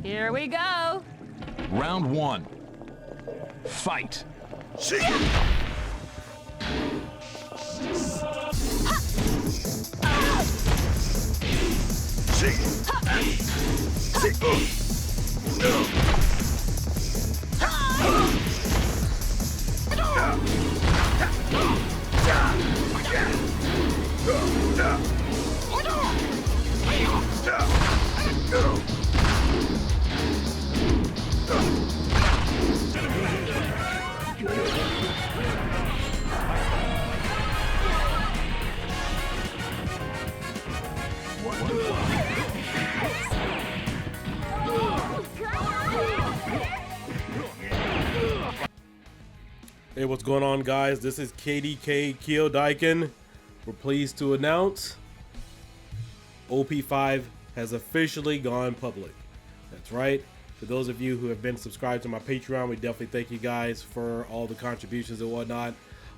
Here we go. Round one. Fight. See. Hey, what's going on, guys? This is kiodiekin. We're pleased to announce OPI-5 has officially gone public. That's right. For those of you who have been subscribed to my Patreon, we definitely thank you guys for all the contributions and whatnot.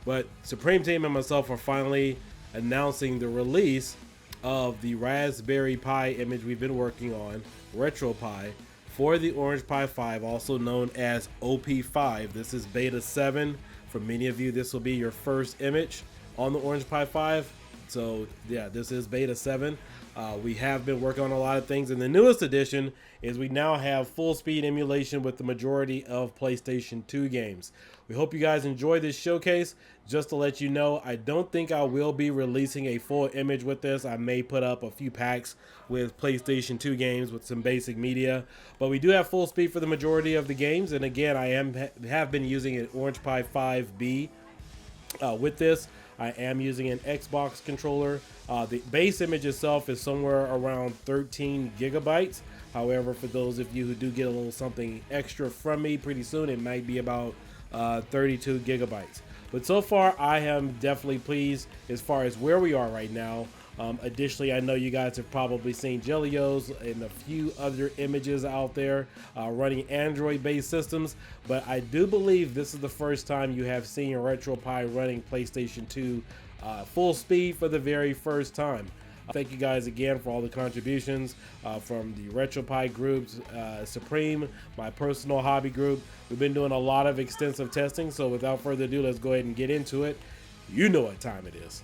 But Supreme Team and myself are finally announcing the release of the Raspberry Pi image we've been working on, Retropie, for the Orange Pi 5, also known as OP5. This is beta 7. For many of you, this will be your first image on the Orange Pi 5. So yeah, this is beta 7. We have been working on a lot of things, and the newest addition is we now have full speed emulation with the majority of PlayStation 2 games. We hope you guys enjoy this showcase. Just to let you know, I don't think I will be releasing a full image with this. I may put up a few packs with PlayStation 2 games with some basic media, but we do have full speed for the majority of the games. And again, I have been using an Orange Pi 5B with this. I am using an Xbox controller. The base image itself is somewhere around 13 gigabytes. However, for those of you who do get a little something extra from me pretty soon, it might be about 32 gigabytes. But so far, I am definitely pleased as far as where we are right now. Additionally, I know you guys have probably seen Jellios and a few other images out there running Android-based systems, but I do believe this is the first time you have seen Retropie running PlayStation 2 full speed for the very first time. Thank you guys again for all the contributions from the Retropie groups, Supreme, my personal hobby group. We've been doing a lot of extensive testing, so without further ado, let's go ahead and get into it. You know what time it is.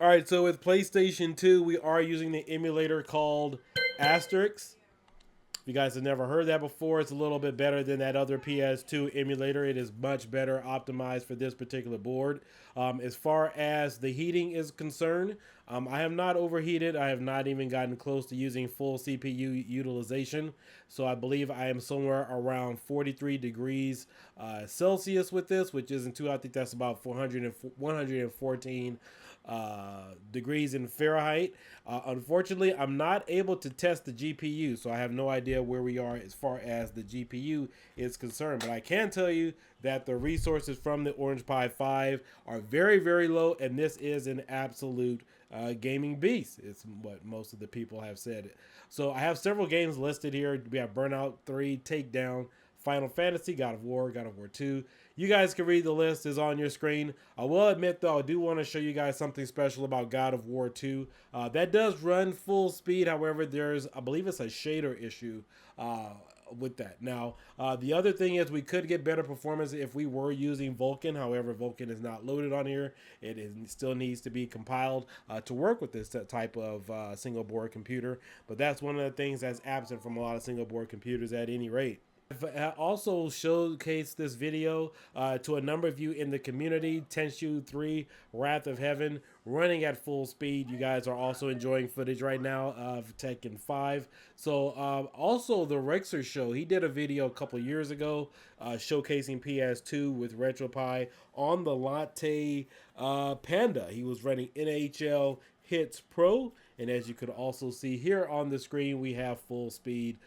All right, so with PlayStation 2, we are using the emulator called Asterisk. If you guys have never heard that before, it's a little bit better than that other PS2 emulator. It is much better optimized for this particular board. As far as the heating is concerned, I have not overheated. I have not even gotten close to using full CPU utilization. So I believe I am somewhere around 43 degrees Celsius with this, which isn't too, I think that's about 114 degrees in Fahrenheit. Unfortunately, I'm not able to test the GPU, so I have no idea where we are as far as the GPU is concerned. But I can tell you that the resources from the Orange Pi 5 are very, very low, and this is an absolute gaming beast. It's what most of the people have said. So I have several games listed here. We have Burnout 3, Takedown, Final Fantasy, God of War 2. You guys can read the list, is on your screen. I will admit though, I do want to show you guys something special about God of War 2. That does run full speed. However, there's, I believe it's a shader issue with that. Now, the other thing is we could get better performance if we were using Vulkan. However, Vulkan is not loaded on here. It still needs to be compiled to work with this type of single board computer. But that's one of the things that's absent from a lot of single board computers at any rate. I've also showcased this video to a number of you in the community. Tenshu 3 Wrath of Heaven running at full speed. You guys are also enjoying footage right now of Tekken 5. So also the Rexer show, he did a video a couple years ago showcasing PS2 with Retropie on the Latte Panda. He was running NHL Hits Pro, and as you could also see here on the screen, we have full speed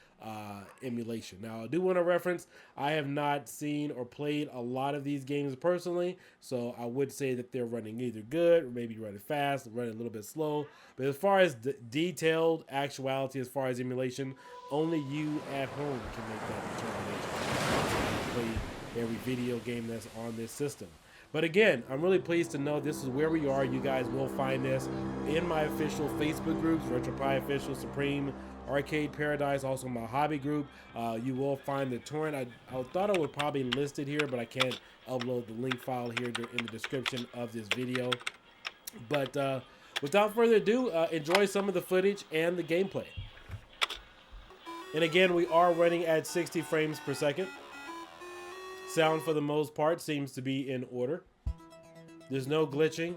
emulation. Now I do want to reference, I have not seen or played a lot of these games personally, so I would say that they're running either good or maybe running fast, running a little bit slow. But as far as detailed actuality, as far as emulation, only you at home can make that determination. Play every video game that's on this system. But again, I'm really pleased to know this is where we are. You guys will find this in my official Facebook groups, Retropie Official, Supreme, Arcade Paradise, also my hobby group. You will find the torrent. I thought I would probably list it here, but I can't upload the link file here in the description of this video. But without further ado, enjoy some of the footage and the gameplay. And again, we are running at 60 frames per second. Sound for the most part seems to be in order. There's no glitching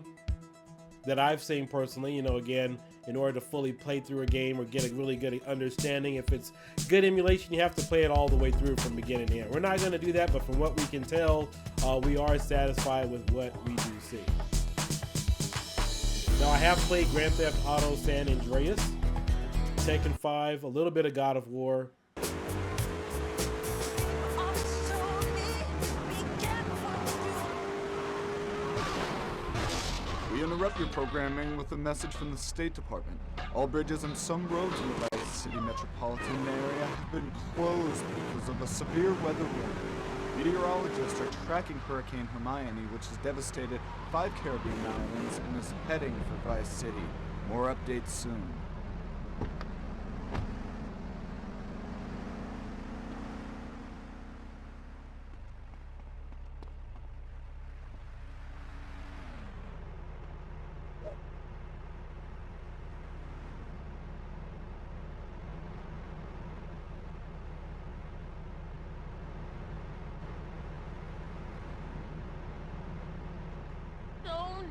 that I've seen personally. You know, again, in order to fully play through a game or get a really good understanding, if it's good emulation, you have to play it all the way through from beginning to end. We're not going to do that, but from what we can tell, we are satisfied with what we do see. Now, I have played Grand Theft Auto San Andreas, Tekken 5, a little bit of God of War. We interrupt your programming with a message from the State Department. All bridges and some roads in the Vice City metropolitan area have been closed because of a severe weather warning. Meteorologists are tracking Hurricane Hermione, which has devastated 5 Caribbean islands and is heading for Vice City. More updates soon.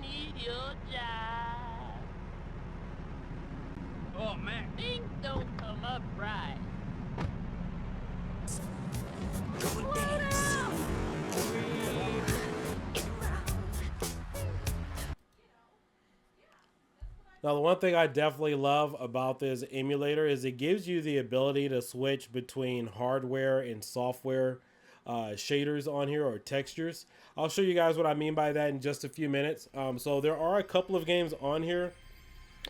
Need your job. Oh, man. Things don't come up right. Now, the one thing I definitely love about this emulator is it gives you the ability to switch between hardware and software shaders on here, or textures. I'll show you guys what I mean by that in just a few minutes. So there are a couple of games on here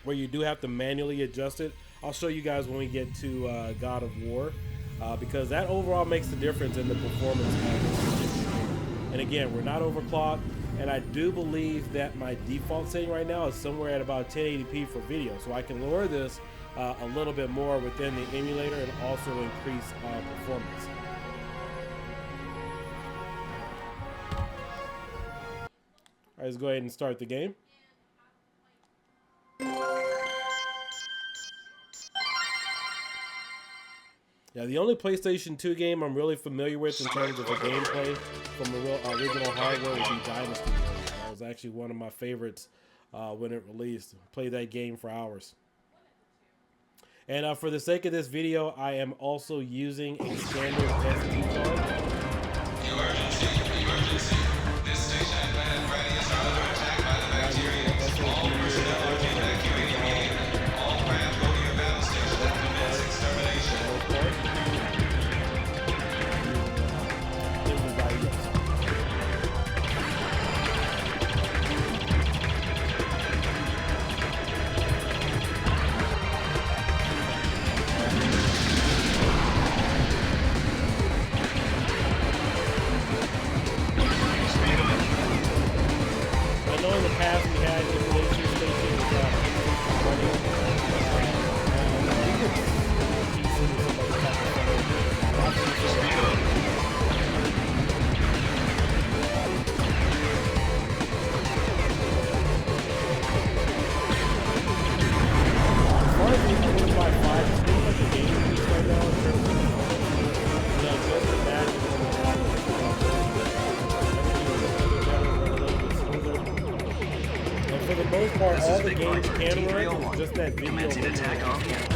where you do have to manually adjust it. I'll show you guys when we get to God of War, because that overall makes the difference in the performance of this. And again, we're not overclocked, and I do believe that my default setting right now is somewhere at about 1080p for video, so I can lower this a little bit more within the emulator and also increase performance. All right, let's go ahead and start the game. Yeah, the only PlayStation 2 game I'm really familiar with in terms of the gameplay from the real original hardware would be Dynasty. That was actually one of my favorites when it released. Played that game for hours. And for the sake of this video, I am also using a standard SD card. Emergency. This station has been ready to under attack by the bacteria. All personnel are evacuating immediately. All craft go to your battle station to commence extermination. most part, all the games can run. It's just that video. Commencing attack on the enemy.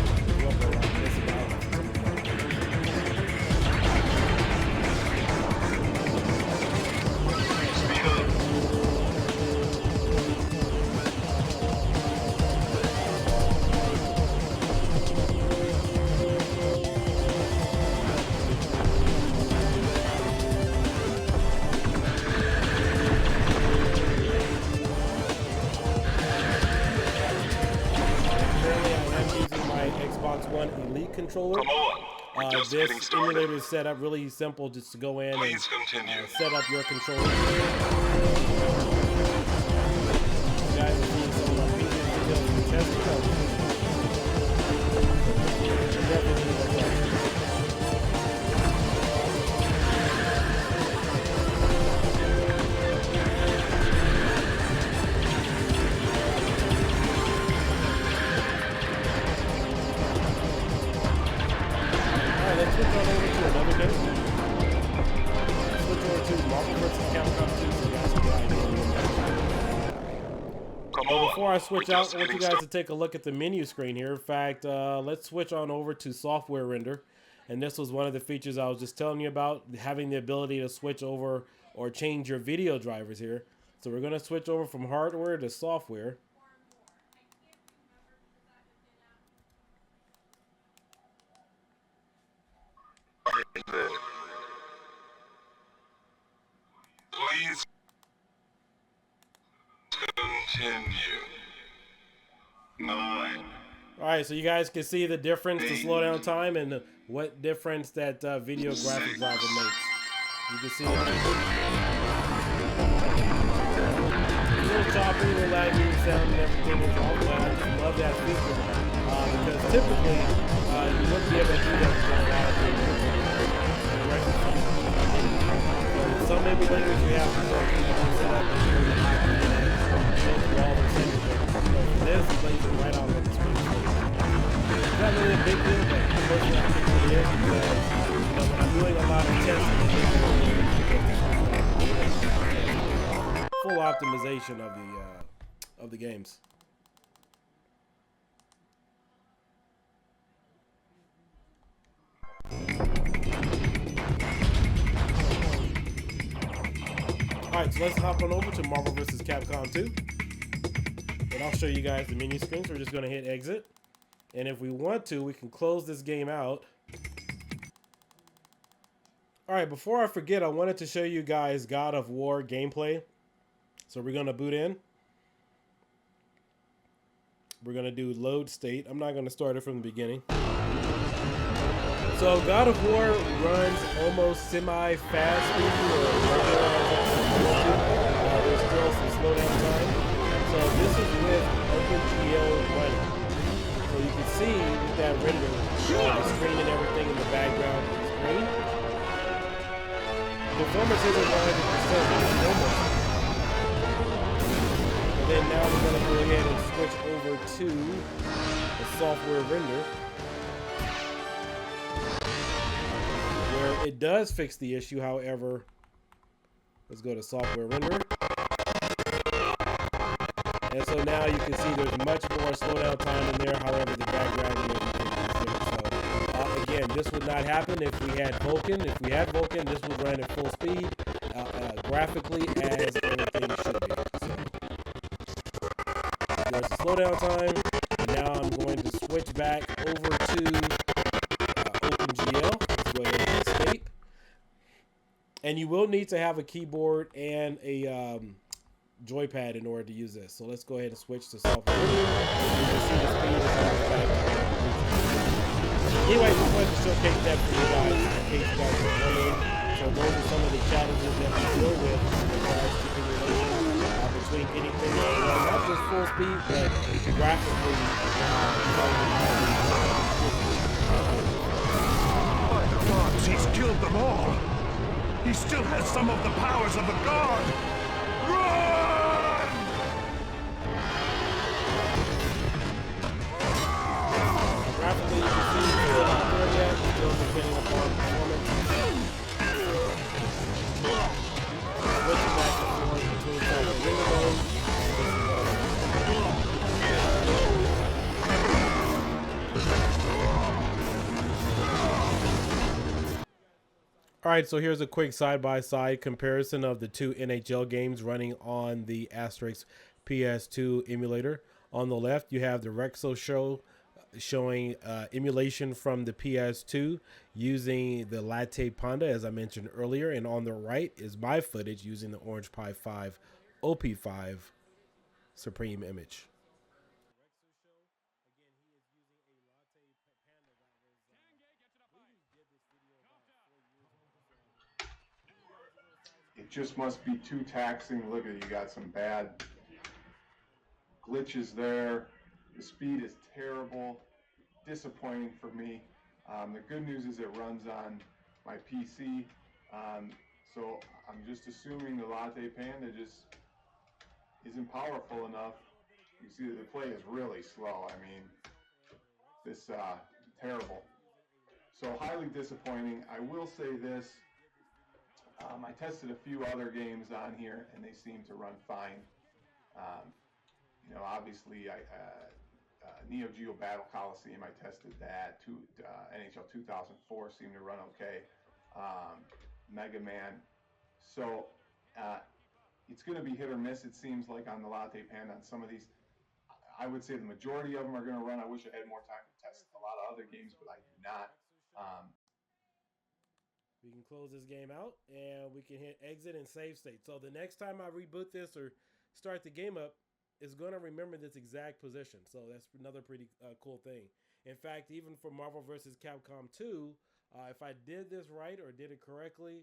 Xbox One Elite controller. This emulator is set up really simple, just to go in and set up your controller. You guys have seen some of our previous videos from testing. Let's switch on over to another game. Switch over to Marvel vs. Capcom 2 so you guys can get an idea. But before I switch out, I want you guys to take a look at the menu screen here. In fact, let's switch on over to software render. And this was one of the features I was just telling you about, having the ability to switch over or change your video drivers here. So we're going to switch over from hardware to software. Please continue. 9. Alright, so you guys can see the difference, the slowdown time, and what difference that video graphic driver makes. You can see it. A little choppy, a little laggy sound and everything is all, but I just love that feature. Because typically, you wouldn't be able to do that for a lot of people. Some emulators we have to set up this plays it right out on the screen. It's not really a big deal, but personally I think it is because when I'm doing a lot of testing, full optimization of the games. Alright, so let's hop on over to Marvel vs. Capcom 2. And I'll show you guys the menu screen. So we're just going to hit exit. And if we want to, we can close this game out. Alright, before I forget, I wanted to show you guys God of War gameplay. So we're going to boot in. We're going to do load state. I'm not going to start it from the beginning. So God of War runs almost semi-fast there's still some slowdown time. So this is with OpenGL running. So you can see with that render, the screen and everything in the background of the screen. Performance isn't 100%, almost. And then now we're going to go ahead and switch over to the software render. Where it does fix the issue, however, let's go to software render. And so now you can see there's much more slowdown time in there, however the background and everything is there. So again, this would not happen if we had Vulkan. If we had Vulkan, this would run at full speed, graphically as everything should be. So there's a slowdown time, and now I'm going to switch back over to OpenGL. Let's go ahead and escape. And you will need to have a keyboard and a joypad in order to use this. So let's go ahead and switch to software. You can see the speed is almost back. Anyway, just wanted to showcase that for you guys in case you guys are wondering. So those are some of the challenges that we deal with as far as keeping relation between getting things not just full speed, but graphically. By the gods, he's killed them all! He still has some of the powers of a god! Run! Graphically, you can see it's still not there yet, still depending upon performance. Switching back and forth between software render mode. All right, so here's a quick side-by-side comparison of the two NHL games running on the Asterisk PS2 emulator. On the left, you have the Rexo show showing emulation from the PS2 using the Latte Panda, as I mentioned earlier. And on the right is my footage using the Orange Pi 5 OP5 Supreme image. It just must be too taxing. Look at it, you got some bad glitches there. The speed is terrible, disappointing for me. The good news is it runs on my PC, so I'm just assuming the Latte Panda just isn't powerful enough. You see the play is really slow. I mean, this terrible. So highly disappointing. I will say this. I tested a few other games on here, and they seem to run fine. You know, obviously, Neo Geo Battle Coliseum, I tested that. NHL 2004 seemed to run okay. Mega Man. So it's going to be hit or miss, it seems like, on the Latte Panda. On some of these, I would say the majority of them are going to run. I wish I had more time to test a lot of other games, but I do not. We can close this game out and we can hit exit and save state. So the next time I reboot this or start the game up, it's going to remember this exact position. So that's another pretty cool thing. In fact, even for Marvel vs. Capcom 2, if I did this right or did it correctly,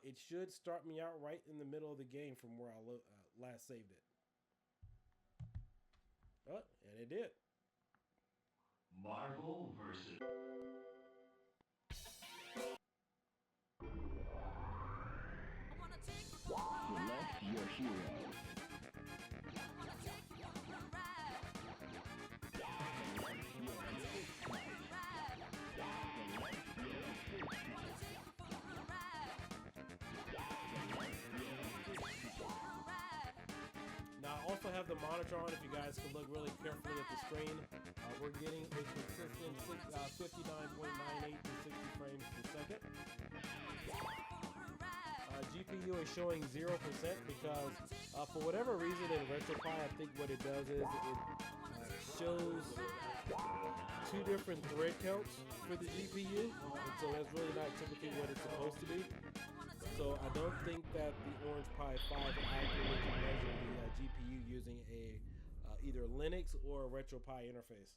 it should start me out right in the middle of the game from where I last saved it. Oh, and it did. Marvel vs. Select your hero. Now I also have the monitor on if you guys can look really carefully at the screen. We're getting a consistent 59.98 to 60 frames per second. GPU is showing 0% because for whatever reason in Retropie, I think what it does is it shows two different thread counts for the GPU, and so that's really not typically what it's supposed to be. So I don't think that the Orange Pi 5 accurately can measure the GPU using a either Linux or a Retropie interface.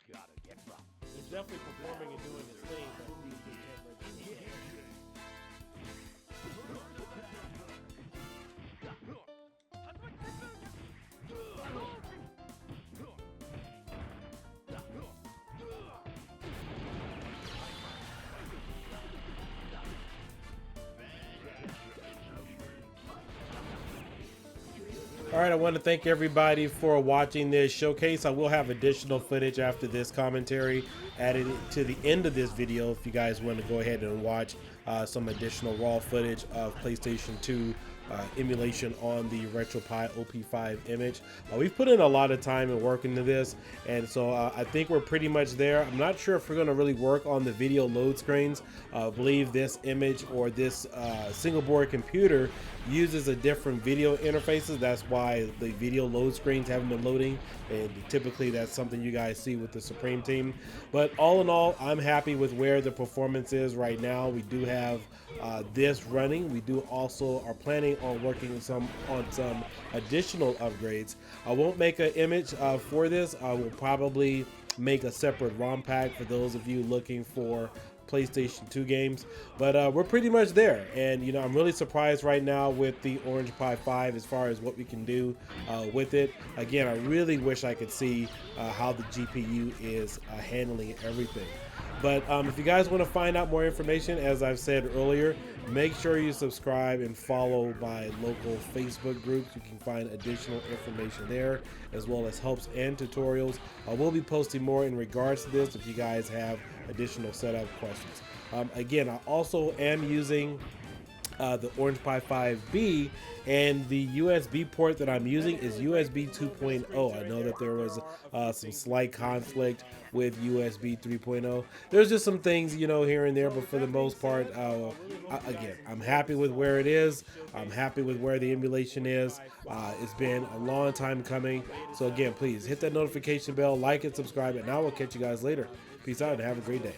Gotta get rough. It's definitely performing and doing its thing, but we just can't register it. All right, I want to thank everybody for watching this showcase. I will have additional footage after this commentary added to the end of this video if you guys want to go ahead and watch some additional raw footage of PlayStation 2 emulation on the Retropie OP5 image. We've put in a lot of time and work into this, and so I think we're pretty much there. I'm not sure if we're going to really work on the video load screens. I believe this image or this single board computer uses a different video interfaces. That's why the video load screens haven't been loading, and typically that's something you guys see with the Supreme team. But all in all, I'm happy with where the performance is right now. We do have this running. We do also are planning on working on some additional upgrades. I won't make an image for this. I will probably make a separate ROM pack for those of you looking for PlayStation 2 games, but we're pretty much there. And you know, I'm really surprised right now with the Orange Pi 5 as far as what we can do with it. Again, I really wish I could see how the GPU is handling everything. But if you guys want to find out more information, as I've said earlier, make sure you subscribe and follow my local Facebook groups. You can find additional information there, as well as helps and tutorials. I will be posting more in regards to this if you guys have additional setup questions. Again, I also am using the Orange Pi 5B, and the USB port that I'm using is USB 2.0. I know that there was some slight conflict with USB 3.0. There's just some things, you know, here and there, but for the most part, again, I'm happy with where it is. I'm happy with where the emulation is. It's been a long time coming. So again, please hit that notification bell, like and subscribe, and I will catch you guys later. Peace out and have a great day.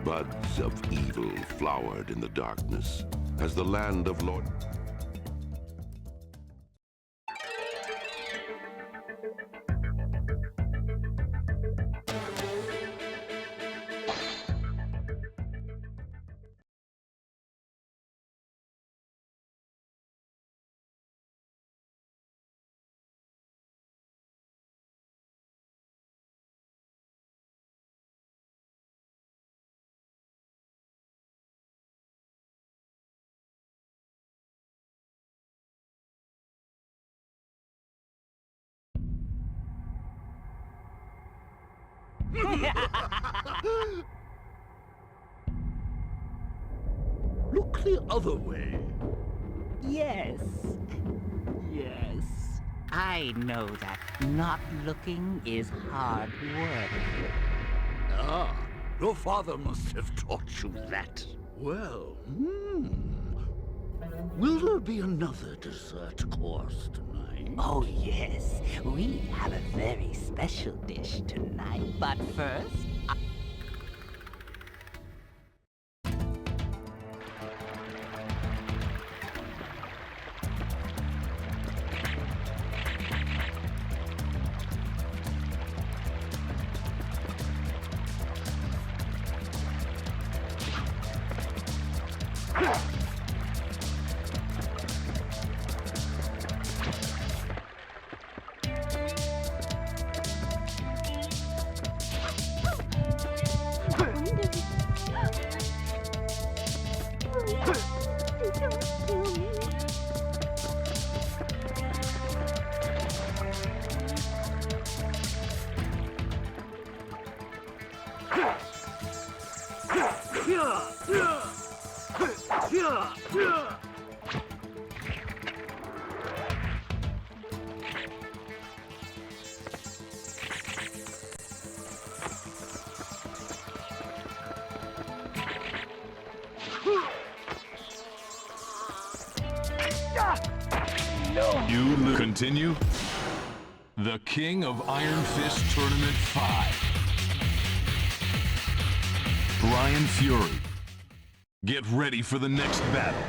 Buds of evil flowered in the darkness as the land of Lord... Look the other way. Yes. Yes. I know that not looking is hard work. Ah, your father must have taught you that. Well, will there be another dessert course tonight? Oh, yes. We have a very special dish tonight. But first, You continue. The King of Iron Fist Tournament 5. Brian Fury. Get ready for the next battle.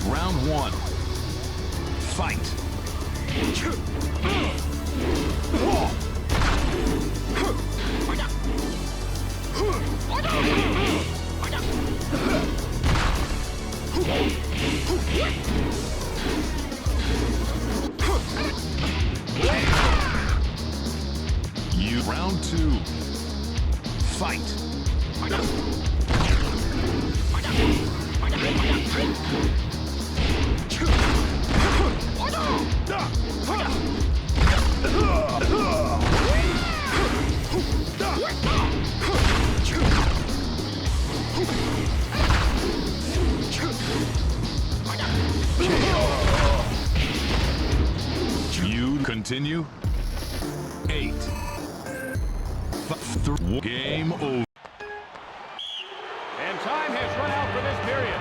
Round 1. Fight. Round 2. Fight. You continue. 8. Game over. And time has run out for this period.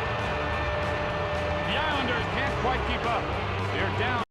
The Islanders can't quite keep up. They're down.